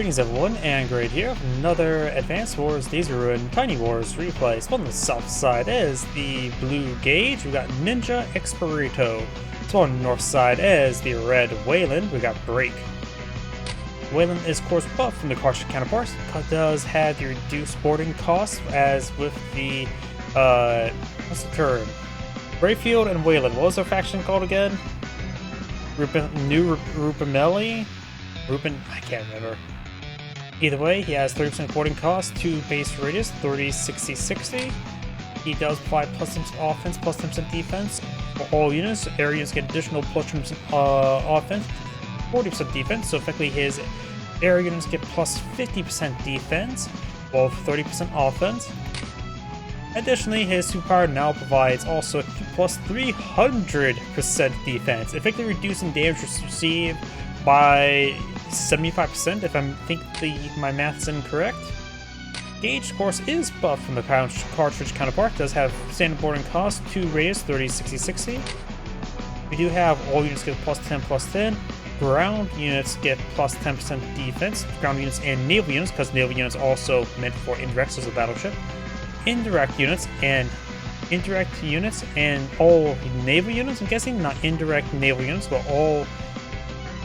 Greetings everyone, and Grade here with another Advanced Wars Days of Ruin Tiny Wars replay. So on the south side is the blue Gage, we got NinjaExperto. So on the north side is the red Waylon, we got Break. Waylon is of course buffed from the cartridge counterparts, does have the reduced boarding costs as with the, what's the term? Brayfield and Waylon. What was their faction called again? Rubenelli? I can't remember. Either way, he has 30% boarding cost, 2 base radius, 30, 60, 60. He does provide plus 10% offense, plus 10% defense for all units. Areas get additional plus 10% offense, 40% defense. So effectively his area units get plus 50% defense, while 30% offense. Additionally, his superpower now provides also plus 300% defense, effectively reducing damage received by 75% if I think my math's incorrect. Gage, of course, is buffed from the cartridge counterpart, does have standard boarding cost, 2 radius, 30, 60, 60. We do have all units get plus 10, plus 10. Ground units get plus 10% defense. Ground units and naval units, because naval units are also meant for indirects as a battleship. Indirect units and all naval units, I'm guessing, not indirect naval units, but all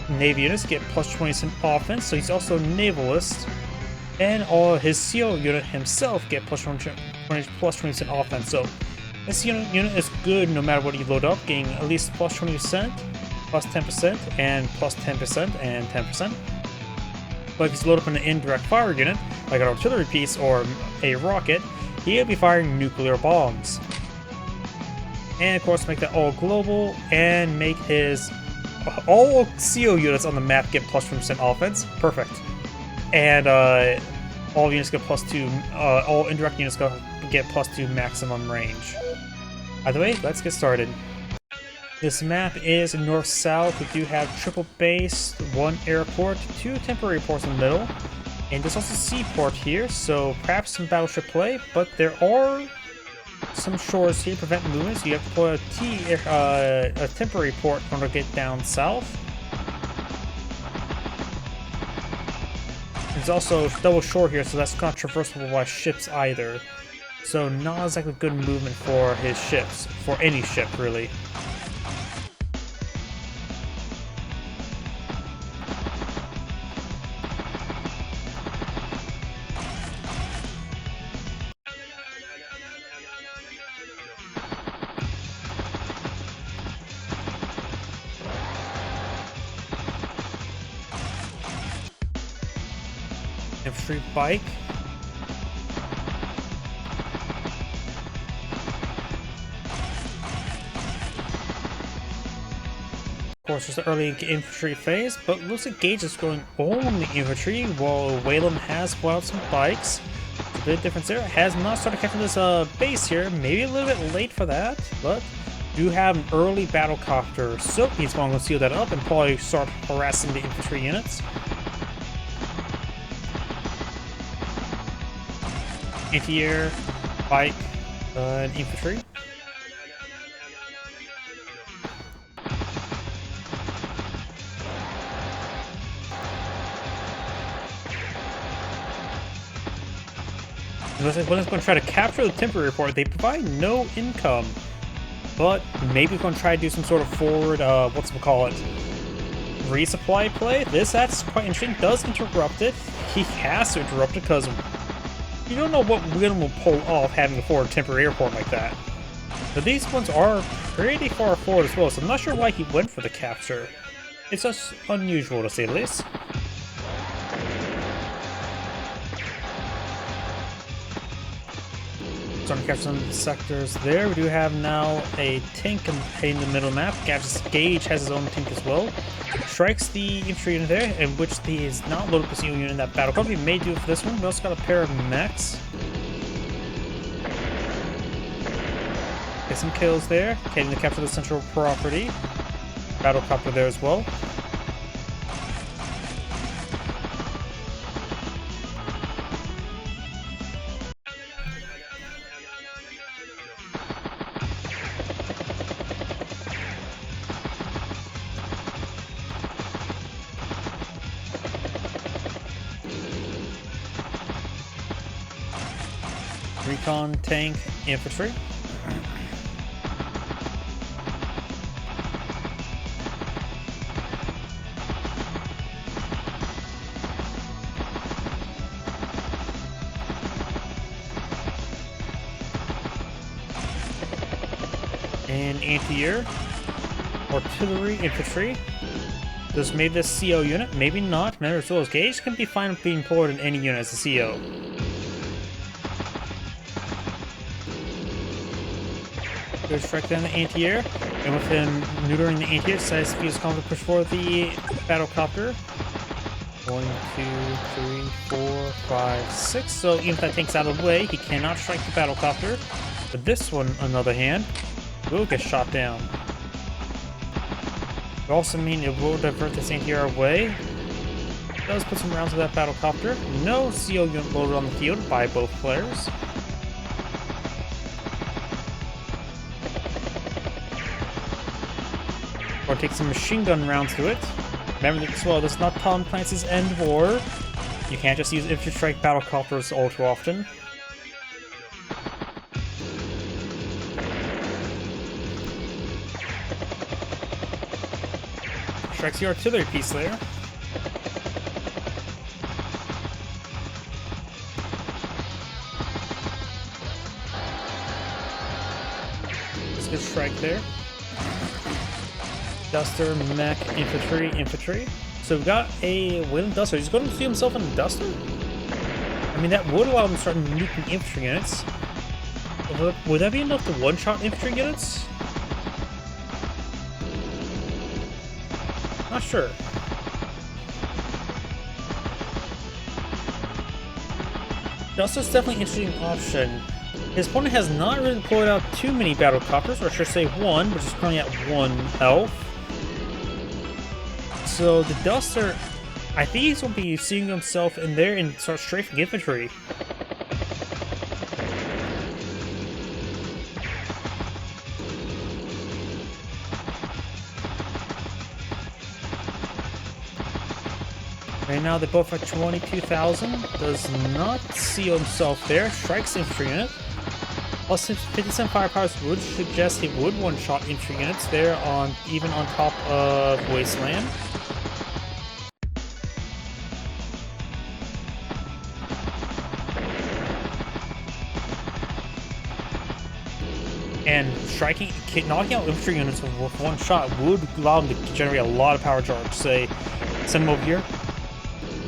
Navy units get plus 20% offense, so he's also navalist, and all his CO unit himself get plus 20% offense. So this unit is good no matter what you load up, getting at least plus 20%, plus 10%, and plus 10% and 10%. But if you load up an indirect fire unit, like an artillery piece or a rocket, he'll be firing nuclear bombs. And of course, make that all global and make his all CO units on the map get plus 20% offense. Perfect. And all units get plus 2, all indirect units get plus 2 maximum range. Either way, let's get started. This map is north-south. We do have triple base, 1 airport, 2 temporary ports in the middle, and there's also a seaport here, so perhaps some battleship play, but there are some shores here prevent movement, so you have to put a temporary port in order to get down south. There's also double shore here, so that's not traversable by ships either. So not exactly good movement for his ships, for any ship really. Infantry bike. Of course, it's the early infantry phase, but looks like Gage is going only infantry, while Waylon has brought out some bikes. There's a bit of difference there. Has not started catching this base here, maybe a little bit late for that, but do have an early battle copter, so he's going to seal that up and probably start harassing the infantry units. Anti-air, bike, and infantry. When it's going to try to capture the temporary port, they provide no income. But maybe we're going to try to do some sort of forward, resupply play. That's quite interesting. Does interrupt it. He has to interrupt it because you don't know what Waylon will pull off having a forward temporary airport like that. But these ones are pretty far forward as well, so I'm not sure why he went for the capture. It's just unusual to say the least. Starting to capture some sectors there. We do have now a tank in the middle map. Gage has his own tank as well. Strikes the infantry unit there, in which he is not loaded with a single unit in that battle. Probably may do it for this one. We also got a pair of mechs. Get some kills there. Getting to capture the central property. Battle copter there as well. Recon, tank, infantry. And anti-air, artillery, infantry. Does maybe this CO unit? Maybe not. Remember, as well as Gage can be fine with being employed in any unit as a CO. Go strike down the anti-air, and with him neutering the anti-air, decides to use conflict push for the battlecopter. 1, 2, 3, 4, 5, 6. So even if that tank's out of the way, he cannot strike the battlecopter. But this one, on the other hand, will get shot down. It also means it will divert this anti-air away. It does put some rounds of that battlecopter. No CO unit loaded on the field by both players. Or take some machine gun rounds to it. Remember as well, this is not Tom Clancy's End War. You can't just use infantry strike battlecopters all too often. Strikes the artillery piece there. Let's get strike there. Duster, mech, infantry. So we've got a Waylon Duster. He's going to see himself in a Duster? I mean, that would allow him to start nuking infantry units. Would that be enough to one-shot infantry units? Not sure. Duster's definitely an interesting option. His opponent has not really deployed out too many battlecopters, or I should say one, which is currently at 1 health. So the Duster, I think he's going to be seeing himself in there and start strafing infantry. Right now they're both at 22,000. Does not see himself there. Strikes infantry unit. Plus 57 firepower would suggest he would one-shot infantry units there on even on top of Wasteland. And knocking out infantry units with one shot would allow them to generate a lot of power charge. Say, send him over here,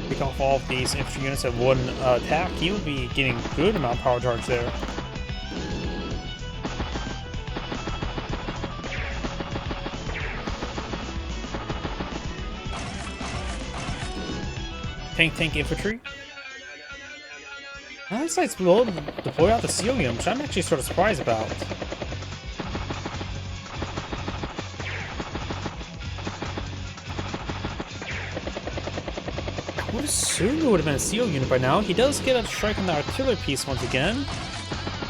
pick off all of these infantry units at one attack, he would be getting a good amount of power charge there. Tank infantry. Now this site's below to deploy out the seal unit, which I'm actually sort of surprised about. I would assume it would have been a seal unit by now. He does get a strike on the artillery piece once again,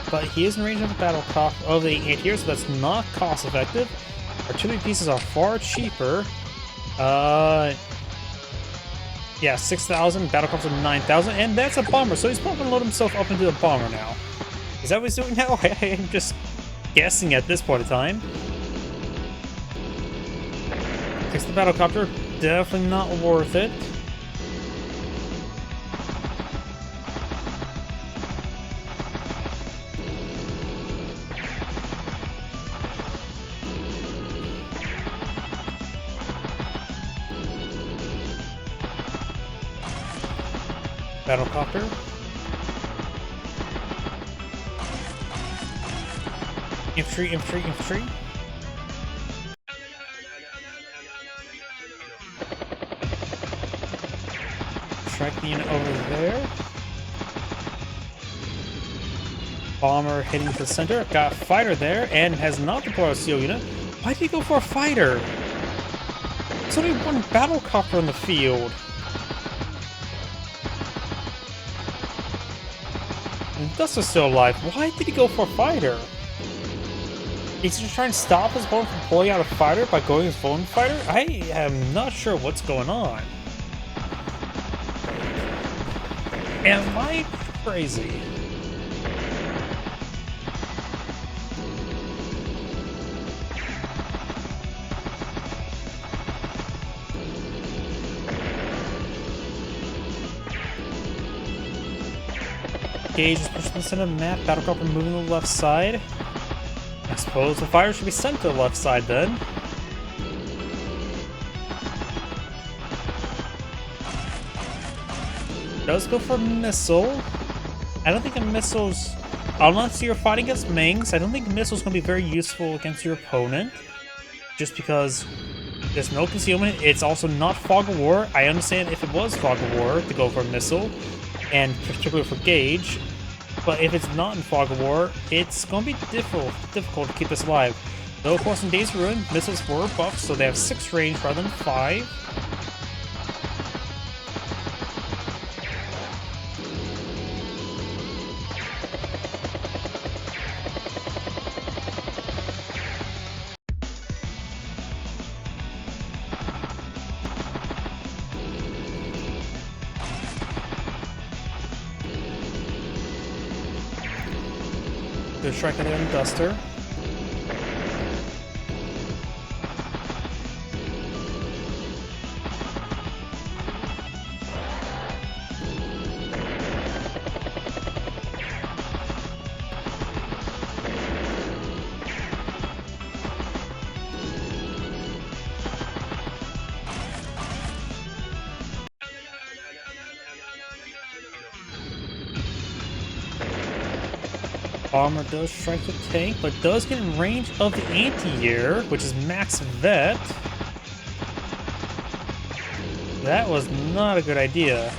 but he is in range of the of the anti-air, so that's not cost effective. Artillery pieces are far cheaper. Yeah, 6,000, battlecopters are 9,000, and that's a bomber, so he's probably going to load himself up into a bomber now. Is that what he's doing now? I'm just guessing at this point in time. Takes the battlecopter, definitely not worth it. Battlecopter. Infantry. Strike the unit over there. Bomber heading to the center. Got a fighter there and has not deployed a seal unit. Why did he go for a fighter? There's only one battlecopter in the field. Duster's still alive. Why did he go for a fighter? He's just trying to stop his opponent from pulling out a fighter by going his phone fighter? I am not sure what's going on. Am I crazy? Gage is pushing this in the map. Battlecopter moving to the left side. I suppose the fire should be sent to the left side then. Does go for a missile. I don't think a missile's... Unless you're fighting against Mings, I don't think a missile's going to be very useful against your opponent. Just because there's no concealment. It's also not Fog of War. I understand if it was Fog of War to go for a missile, and particularly for Gage. But if it's not in Fog of War, it's going to be difficult to keep this alive. Though, of course, in Days of Ruin, missiles were buffed, so they have 6 range rather than 5. Good strike on the Duster. Bomber does strike the tank, but does get in range of the anti-air, which is max vet. That was not a good idea.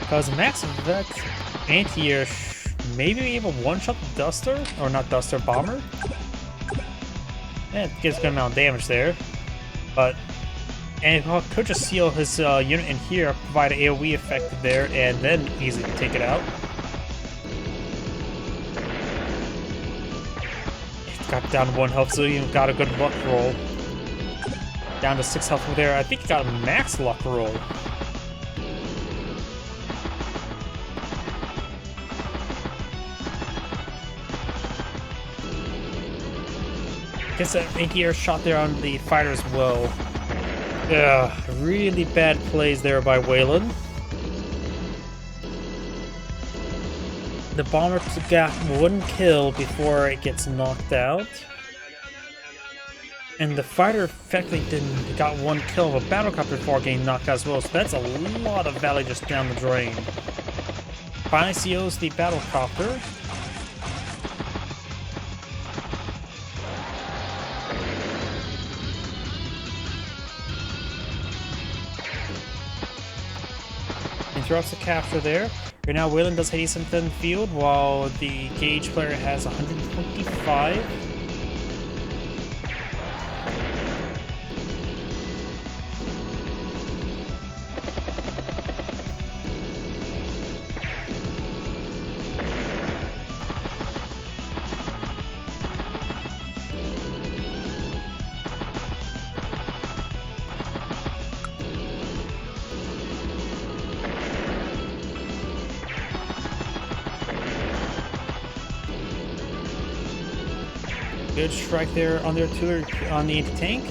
Because max vet anti-air maybe able to one-shot the Duster, or not Duster, Bomber. Yeah, it gets a good amount of damage there, but. And he could just seal his unit in here, provide an AoE effect there, and then easily take it out. He got down to 1 health, so he even got a good luck roll. Down to 6 health over there. I think he got a max luck roll. Gets that anti-air shot there on the fighter as well. Yeah, really bad plays there by Waylon. The bomber got 1 kill before it gets knocked out. And the fighter effectively got 1 kill of a battlecopter before getting knocked out as well, so that's a lot of value just down the drain. Finally COs the battlecopter. Interrupts the capture there. Right now, Waylon does 87 in the field, while the Gage player has 125. Good strike there on the artillery on the anti-tank.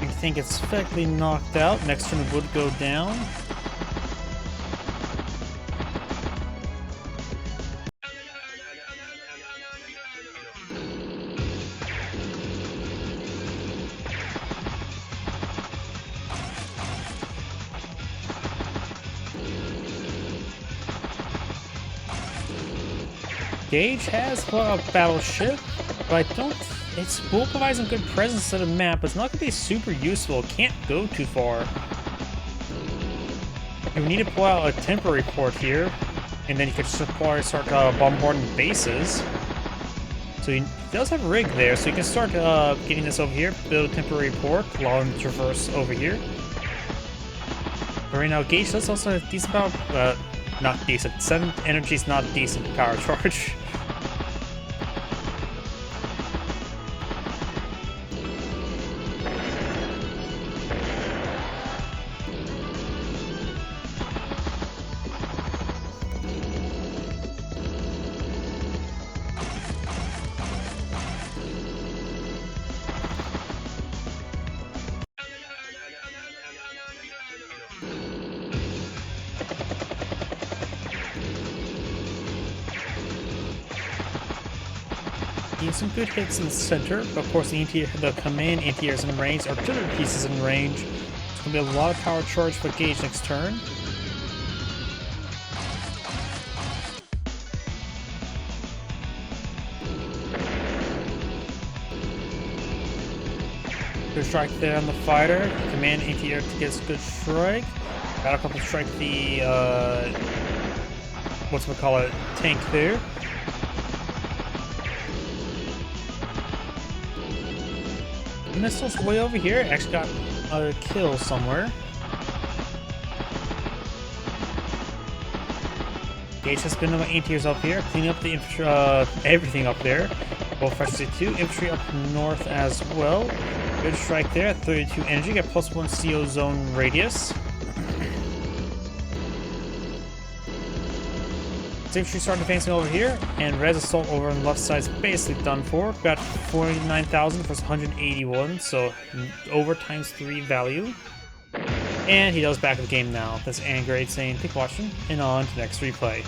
Anti-tank gets effectively knocked out. Next turn would go down. Gage has a battleship, but I don't. It will provide some good presence to the map, but it's not going to be super useful. It can't go too far. You need to pull out a temporary port here, and then you could start bombarding bases. So he does have a rig there, so you can start getting this over here, build a temporary port, allow him to traverse over here. But right now, Gage does also have decent power. Not decent. 7 energy is not decent power charge. Getting some good hits in the center, but of course the command anti-airs in range, artillery pieces in range. It's going to be a lot of power charge for Gage next turn. Good strike there on the fighter. Command anti-air gets a good strike. Battle couple strike the tank there. Missiles way over here. Actually got a kill somewhere. Gage has been about anti-airs up here, cleaning up the infantry, everything up there. Both freshly 2 infantry up north as well. Good strike there. 32 energy. Got +1 CO zone radius. Infantry starting advancing over here, and Res assault over on the left side is basically done for. Got 49,000 versus 181, so over ×3 value. And he does back of the game now. That's Angrade saying, "Thanks for watching," and on to next replay.